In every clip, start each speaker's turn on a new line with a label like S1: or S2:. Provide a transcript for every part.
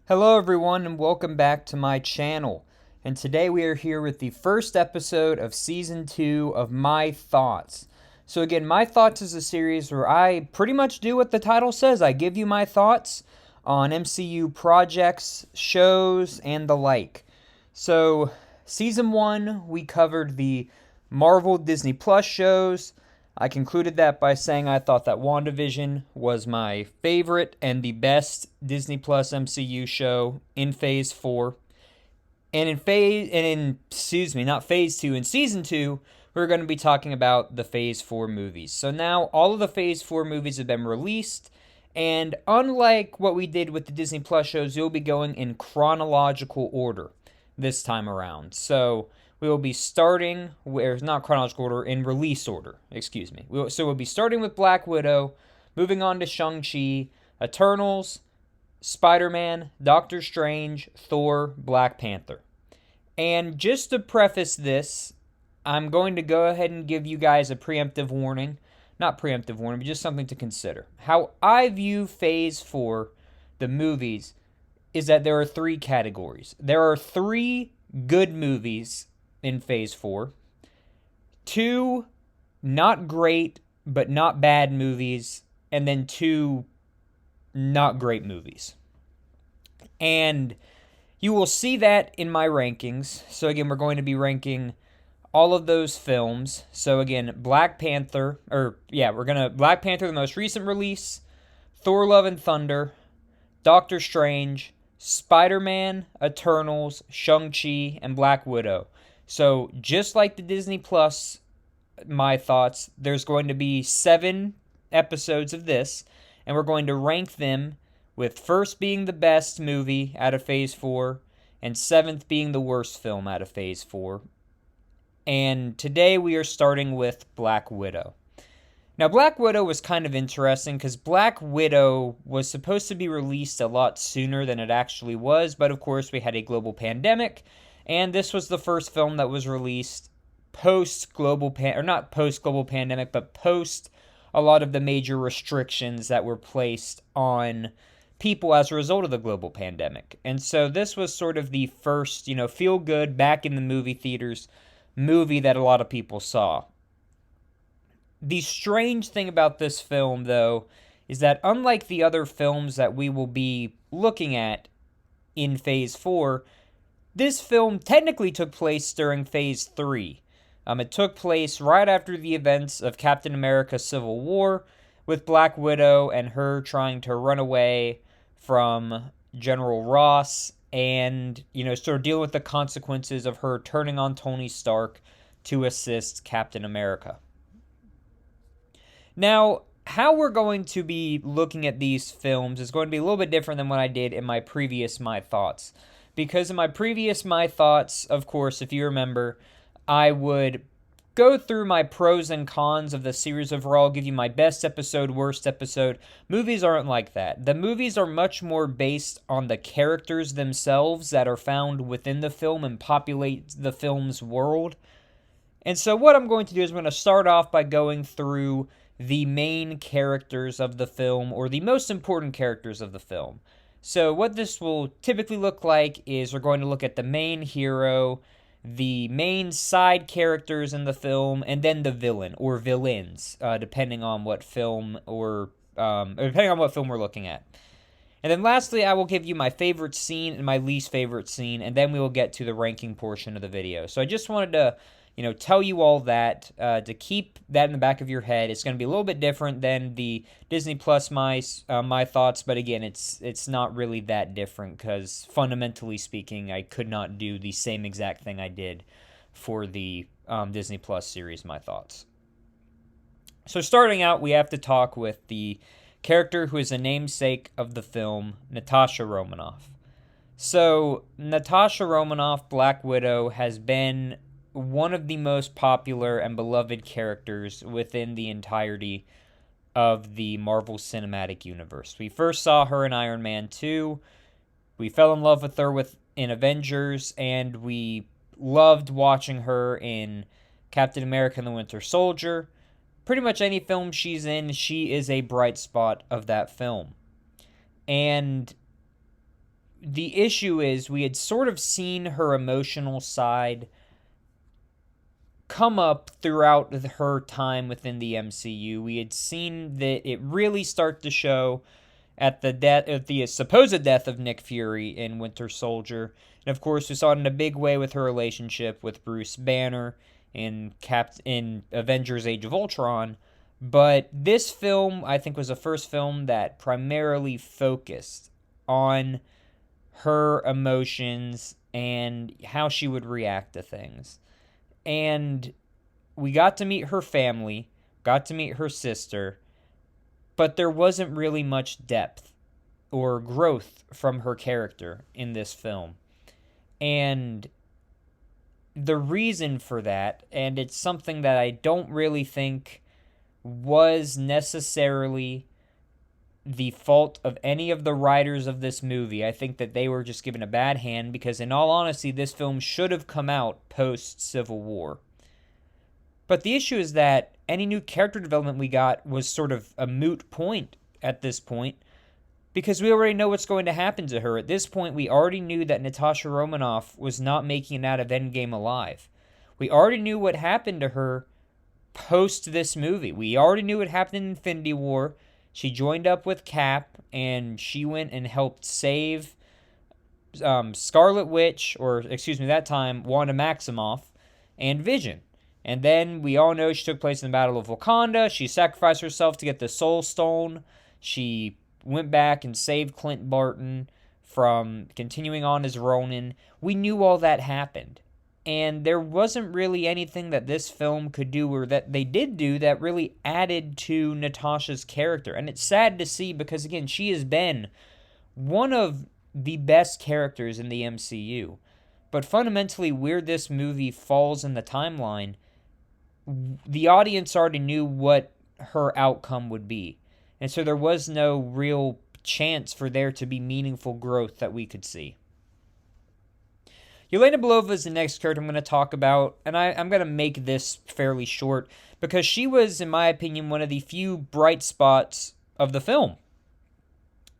S1: Hello everyone and welcome back to my channel. And today we are here with the first episode of Season 2 of My Thoughts. So again, My Thoughts is a series where I pretty much do what the title says. I give you my thoughts on MCU projects, shows, and the like. So Season 1, we covered the Marvel Disney Plus shows. I concluded that by saying I thought that WandaVision was my favorite and the best Disney Plus MCU show in Phase 4. And not Phase 2, in Season 2, we're going to be talking about the Phase 4 movies. So now all of the Phase 4 movies have been released, and unlike what we did with the Disney Plus shows, you'll be going in chronological order this time around. So we will be starting, not chronological order, in release order, excuse me. So we'll be starting with Black Widow, moving on to Shang-Chi, Eternals, Spider-Man, Doctor Strange, Thor, Black Panther. And just to preface this, I'm going to go ahead and give you guys a preemptive warning. Not preemptive warning, but just something to consider. How I view Phase 4, the movies, is that there are three categories. There are three good movies in Phase 4. Two not great, but not bad movies. And then two not great movies. And you will see that in my rankings. So again, we're going to be ranking all of those films. So again, Black Panther, Black Panther, the most recent release, Thor Love and Thunder, Doctor Strange, Spider-Man, Eternals, Shang-Chi, and Black Widow. So just like the Disney Plus, My Thoughts, there's going to be 7 episodes of this, and we're going to rank them with first being the best movie out of Phase 4, and 7th being the worst film out of Phase 4. And today we are starting with Black Widow. Now, Black Widow was kind of interesting because Black Widow was supposed to be released a lot sooner than it actually was, but of course we had a global pandemic, and this was the first film that was released post-global pandemic, but post a lot of the major restrictions that were placed on people as a result of the global pandemic. And so this was sort of the first, feel good back in the movie theaters movie that a lot of people saw. The strange thing about this film, though, is that unlike the other films that we will be looking at in Phase 4, this film technically took place during Phase 3. It took place right after the events of Captain America Civil War, with Black Widow and her trying to run away from General Ross and, sort of dealing with the consequences of her turning on Tony Stark to assist Captain America. Now, how we're going to be looking at these films is going to be a little bit different than what I did in my previous My Thoughts. Because in my previous My Thoughts, of course, if you remember, I would go through my pros and cons of the series overall, give you my best episode, worst episode. Movies aren't like that. The movies are much more based on the characters themselves that are found within the film and populate the film's world. And so what I'm going to do is I'm going to start off by going through the main characters of the film, or the most important characters of the film. So what this will typically look like is we're going to look at the main hero, the main side characters in the film, and then the villain or villains, depending on what film we're looking at. And then lastly, I will give you my favorite scene and my least favorite scene, and then we will get to the ranking portion of the video. So I just wanted to, tell you all that, to keep that in the back of your head. It's going to be a little bit different than the Disney Plus My Thoughts, but again, it's not really that different because fundamentally speaking, I could not do the same exact thing I did for the Disney Plus series My Thoughts. So starting out, we have to talk with the character who is a namesake of the film, Natasha Romanoff. So Natasha Romanoff, Black Widow, has been one of the most popular and beloved characters within the entirety of the Marvel Cinematic Universe. We first saw her in Iron Man 2, we fell in love with her in Avengers, and we loved watching her in Captain America and the Winter Soldier. Pretty much any film she's in, she is a bright spot of that film. And the issue is we had sort of seen her emotional side come up throughout her time within the MCU. We had seen that it really start to show at the supposed death of Nick Fury in Winter Soldier. And of course, we saw it in a big way with her relationship with Bruce Banner in Avengers Age of Ultron. But this film, I think, was the first film that primarily focused on her emotions and how she would react to things. And we got to meet her family, got to meet her sister, but there wasn't really much depth or growth from her character in this film. And the reason for that, and it's something that I don't really think was necessarily the fault of any of the writers of this movie. I think that they were just given a bad hand because, in all honesty, this film should have come out post-Civil War. But the issue is that any new character development we got was sort of a moot point at this point because we already know what's going to happen to her. At this point, we already knew that Natasha Romanoff was not making it out of Endgame alive. We already knew what happened to her post this movie. We already knew what happened in Infinity War. She joined up with Cap, and she went and helped save Scarlet Witch, or excuse me, that time, Wanda Maximoff, and Vision. And then we all know she took place in the Battle of Wakanda. She sacrificed herself to get the Soul Stone. She went back and saved Clint Barton from continuing on as Ronin. We knew all that happened. And there wasn't really anything that this film could do or that they did do that really added to Natasha's character. And it's sad to see because, again, she has been one of the best characters in the MCU. But fundamentally, where this movie falls in the timeline, the audience already knew what her outcome would be. And so there was no real chance for there to be meaningful growth that we could see. Yelena Belova is the next character I'm going to talk about, and I'm going to make this fairly short because she was, in my opinion, one of the few bright spots of the film.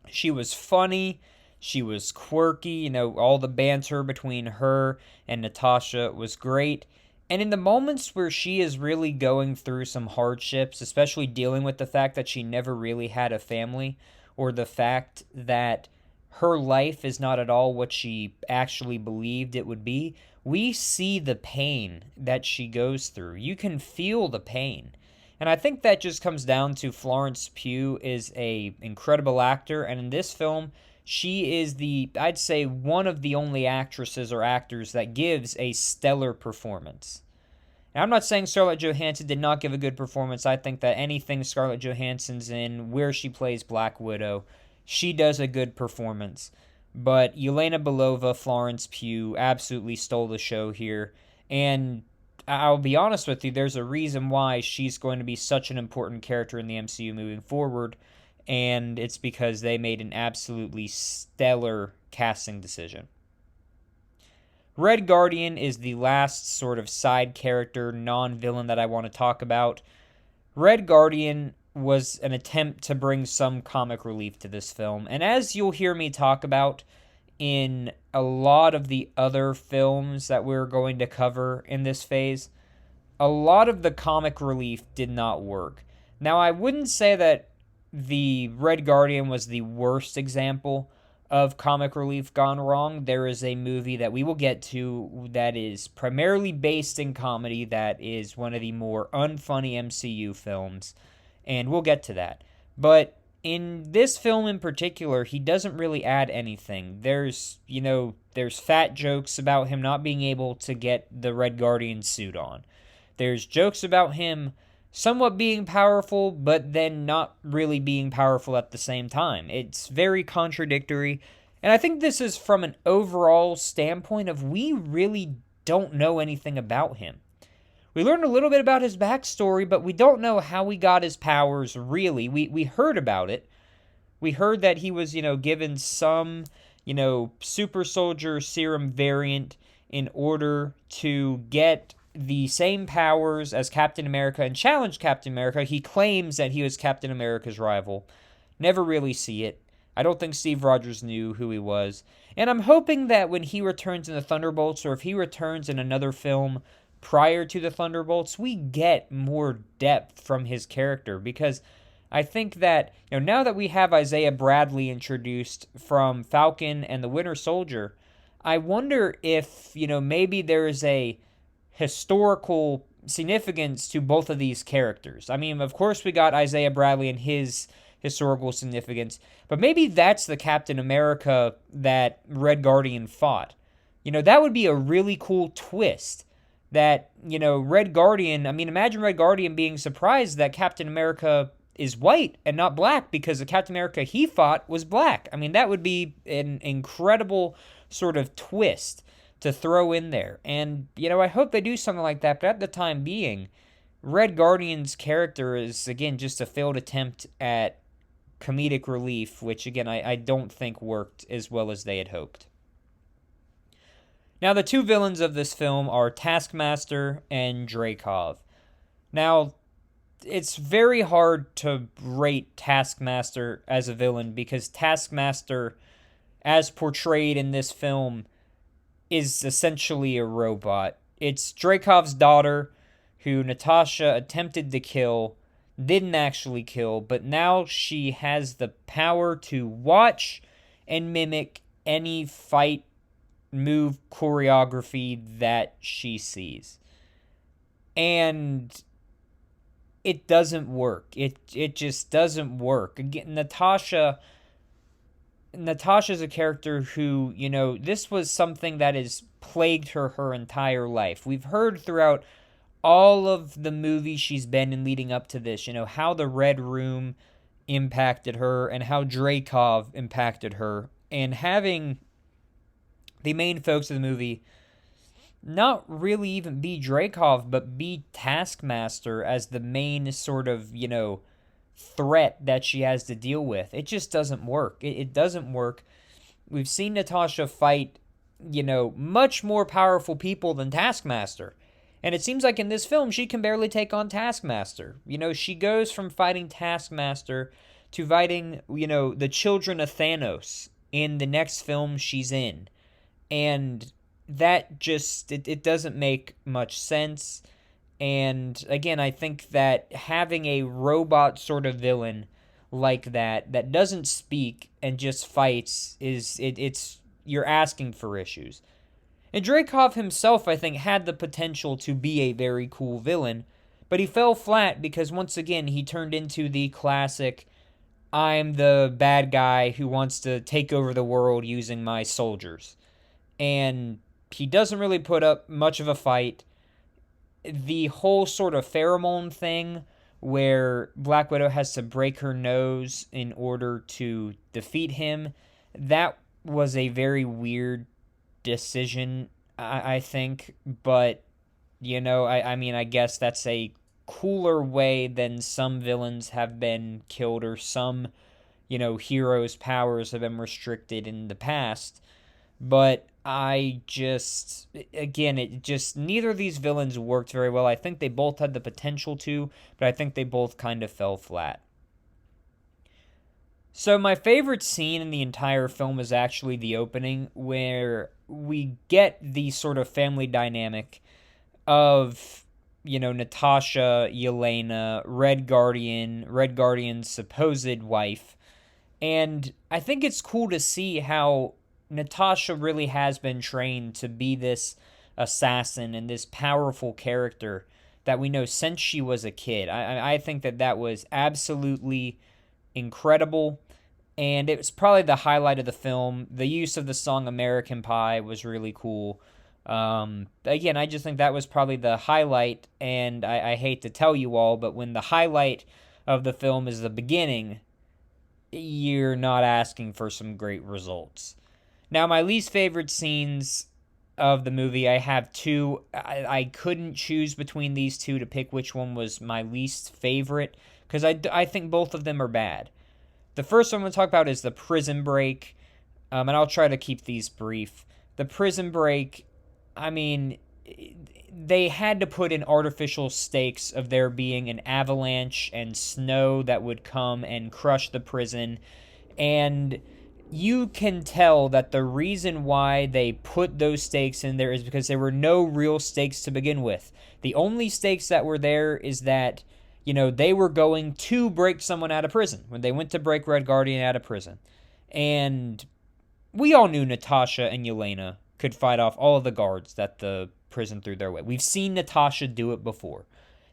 S1: She was funny, she was quirky, all the banter between her and Natasha was great. And in the moments where she is really going through some hardships, especially dealing with the fact that she never really had a family, or the fact that her life is not at all what she actually believed it would be, we see the pain that she goes through. You can feel the pain. And I think that just comes down to Florence Pugh is an incredible actor, and in this film, she is I'd say, one of the only actresses or actors that gives a stellar performance. Now, I'm not saying Scarlett Johansson did not give a good performance. I think that anything Scarlett Johansson's in, where she plays Black Widow, she does a good performance. But Yelena Belova, Florence Pugh, absolutely stole the show here. And I'll be honest with you, there's a reason why she's going to be such an important character in the MCU moving forward. And it's because they made an absolutely stellar casting decision. Red Guardian is the last sort of side character, non-villain that I want to talk about. Red Guardian was an attempt to bring some comic relief to this film. And as you'll hear me talk about in a lot of the other films that we're going to cover in this phase, a lot of the comic relief did not work. Now, I wouldn't say that the Red Guardian was the worst example of comic relief gone wrong. There is a movie that we will get to that is primarily based in comedy that is one of the more unfunny MCU films, and we'll get to that. But in this film in particular, he doesn't really add anything. There's fat jokes about him not being able to get the Red Guardian suit on. There's jokes about him somewhat being powerful, but then not really being powerful at the same time. It's very contradictory, and I think this is from an overall standpoint of we really don't know anything about him. We learned a little bit about his backstory, but we don't know how he got his powers, really. We heard about it. We heard that he was, given some, super soldier serum variant in order to get the same powers as Captain America and challenge Captain America. He claims that he was Captain America's rival. Never really see it. I don't think Steve Rogers knew who he was. And I'm hoping that when he returns in the Thunderbolts, or if he returns in another film prior to the Thunderbolts, we get more depth from his character. Because I think that, now that we have Isaiah Bradley introduced from Falcon and the Winter Soldier, I wonder if, maybe there is a historical significance to both of these characters. I mean, of course, we got Isaiah Bradley and his historical significance, but maybe that's the Captain America that Red Guardian fought. That would be a really cool twist. That, Red Guardian, I mean, imagine Red Guardian being surprised that Captain America is white and not black, because the Captain America he fought was black. I mean, that would be an incredible sort of twist to throw in there. And, I hope they do something like that, but at the time being, Red Guardian's character is, again, just a failed attempt at comedic relief, which, again, I don't think worked as well as they had hoped. Now, the two villains of this film are Taskmaster and Dreykov. Now, it's very hard to rate Taskmaster as a villain, because Taskmaster, as portrayed in this film, is essentially a robot. It's Dreykov's daughter, who Natasha attempted to kill, didn't actually kill, but now she has the power to watch and mimic any fight move choreography that she sees. And it doesn't work. It just doesn't work. Again, Natasha's a character who, this was something that has plagued her entire life. We've heard throughout all of the movies she's been in leading up to this, how the Red Room impacted her and how Dreykov impacted her. And having the main folks of the movie not really even be Dreykov, but be Taskmaster as the main sort of, threat that she has to deal with. It just doesn't work. It doesn't work. We've seen Natasha fight, much more powerful people than Taskmaster. And it seems like in this film, she can barely take on Taskmaster. She goes from fighting Taskmaster to fighting, the children of Thanos in the next film she's in. And that just, it doesn't make much sense. And again, I think that having a robot sort of villain like that doesn't speak and just fights, it's you're asking for issues. And Dreykov himself, I think, had the potential to be a very cool villain, but he fell flat because, once again, he turned into the classic, I'm the bad guy who wants to take over the world using my soldiers. And he doesn't really put up much of a fight. The whole sort of pheromone thing, where Black Widow has to break her nose in order to defeat him, that was a very weird decision, I think, but, I mean, I guess that's a cooler way than some villains have been killed, or some, heroes' powers have been restricted in the past, but neither of these villains worked very well. I think they both had the potential to, but I think they both kind of fell flat. So my favorite scene in the entire film is actually the opening, where we get the sort of family dynamic of, Natasha, Yelena, Red Guardian's supposed wife. And I think it's cool to see how Natasha really has been trained to be this assassin and this powerful character that we know since she was a kid. I think that was absolutely incredible, and it was probably the highlight of the film. The use of the song American Pie was really cool. Again, I just think that was probably the highlight, and I hate to tell you all, but when the highlight of the film is the beginning, you're not asking for some great results. Now, my least favorite scenes of the movie, I have two. I couldn't choose between these two to pick which one was my least favorite, because I think both of them are bad. The first one I'm going to talk about is the prison break, and I'll try to keep these brief. The prison break, I mean, they had to put in artificial stakes of there being an avalanche and snow that would come and crush the prison. And you can tell that the reason why they put those stakes in there is because there were no real stakes to begin with. The only stakes that were there is that, they were going to break someone out of prison when they went to break Red Guardian out of prison. And we all knew Natasha and Yelena could fight off all of the guards that the prison threw their way. We've seen Natasha do it before.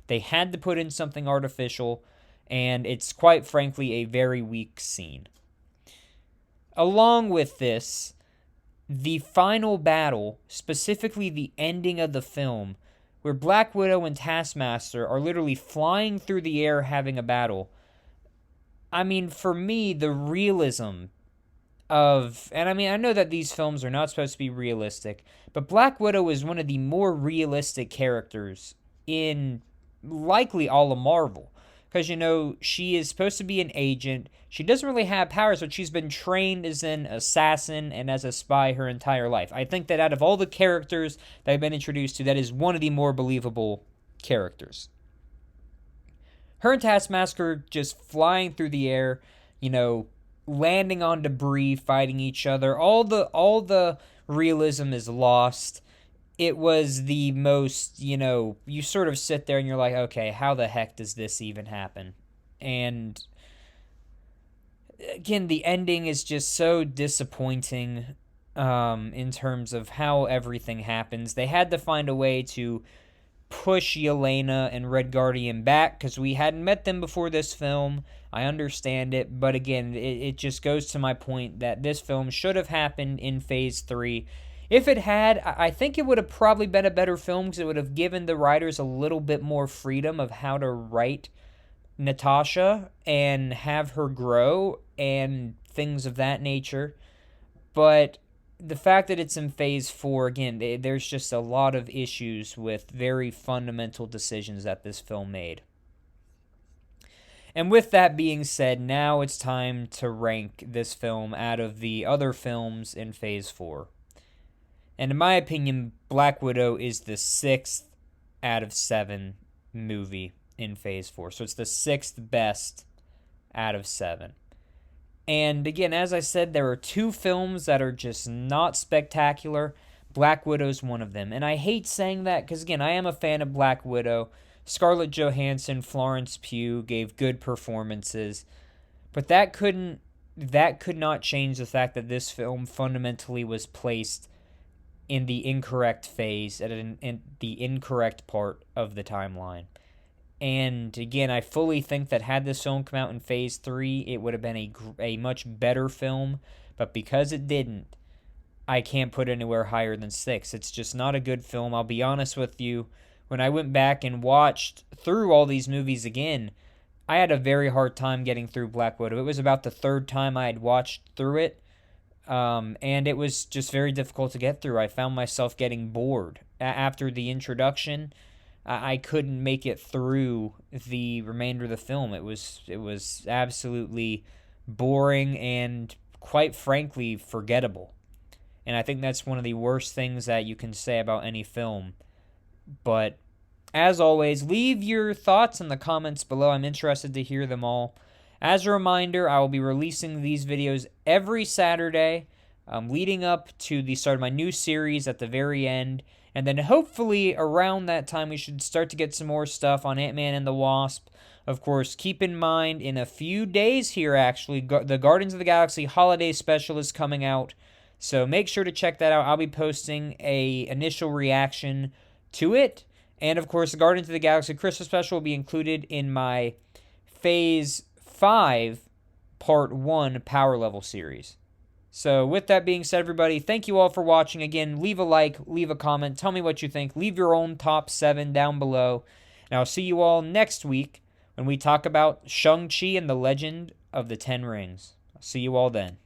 S1: They had to put in something artificial, and it's quite frankly a very weak scene. Along with this, the final battle, specifically the ending of the film, where Black Widow and Taskmaster are literally flying through the air having a battle. I mean, for me, the realism and I know that these films are not supposed to be realistic, but Black Widow is one of the more realistic characters in likely all of Marvel. Because, she is supposed to be an agent. She doesn't really have powers, but she's been trained as an assassin and as a spy her entire life. I think that out of all the characters that I've been introduced to, that is one of the more believable characters. Her and Taskmaster just flying through the air, landing on debris, fighting each other. All the realism is lost. It was the most, you sort of sit there and you're like, okay, how the heck does this even happen? And again, the ending is just so disappointing in terms of how everything happens. They had to find a way to push Yelena and Red Guardian back because we hadn't met them before this film. I understand it, but again, it just goes to my point that this film should have happened in Phase 3. If it had, I think it would have probably been a better film because it would have given the writers a little bit more freedom of how to write Natasha and have her grow and things of that nature. But the fact that it's in Phase 4, again, there's just a lot of issues with very fundamental decisions that this film made. And with that being said, now it's time to rank this film out of the other films in Phase 4. And in my opinion, Black Widow is the 6th out of 7 movie in Phase 4. So it's the 6th best out of 7. And again, as I said, there are 2 films that are just not spectacular. Black Widow's one of them. And I hate saying that because, again, I am a fan of Black Widow. Scarlett Johansson, Florence Pugh gave good performances. But that could not change the fact that this film fundamentally was placed in the incorrect phase, in the incorrect part of the timeline. And again, I fully think that had this film come out in Phase 3, it would have been a much better film. But because it didn't, I can't put it anywhere higher than 6. It's just not a good film. I'll be honest with you. When I went back and watched through all these movies again, I had a very hard time getting through Black Widow. It was about the 3rd time I had watched through it. And it was just very difficult to get through. I found myself getting bored. After the introduction, I couldn't make it through the remainder of the film. It was absolutely boring and, quite frankly, forgettable. And I think that's one of the worst things that you can say about any film. But, as always, leave your thoughts in the comments below. I'm interested to hear them all. As a reminder, I will be releasing these videos every Saturday, leading up to the start of my new series at the very end. And then hopefully around that time, we should start to get some more stuff on Ant-Man and the Wasp. Of course, keep in mind, in a few days here, actually, the Guardians of the Galaxy Holiday Special is coming out. So make sure to check that out. I'll be posting a initial reaction to it. And, of course, the Guardians of the Galaxy Christmas Special will be included in my Phase 5 Part 1 Power Level series. So with that being said, everybody, thank you all for watching. Again, leave a like, leave a comment, tell me what you think. Leave your own top 7 down below. And I'll see you all next week when we talk about Shang-Chi and the Legend of the Ten Rings. I'll see you all then.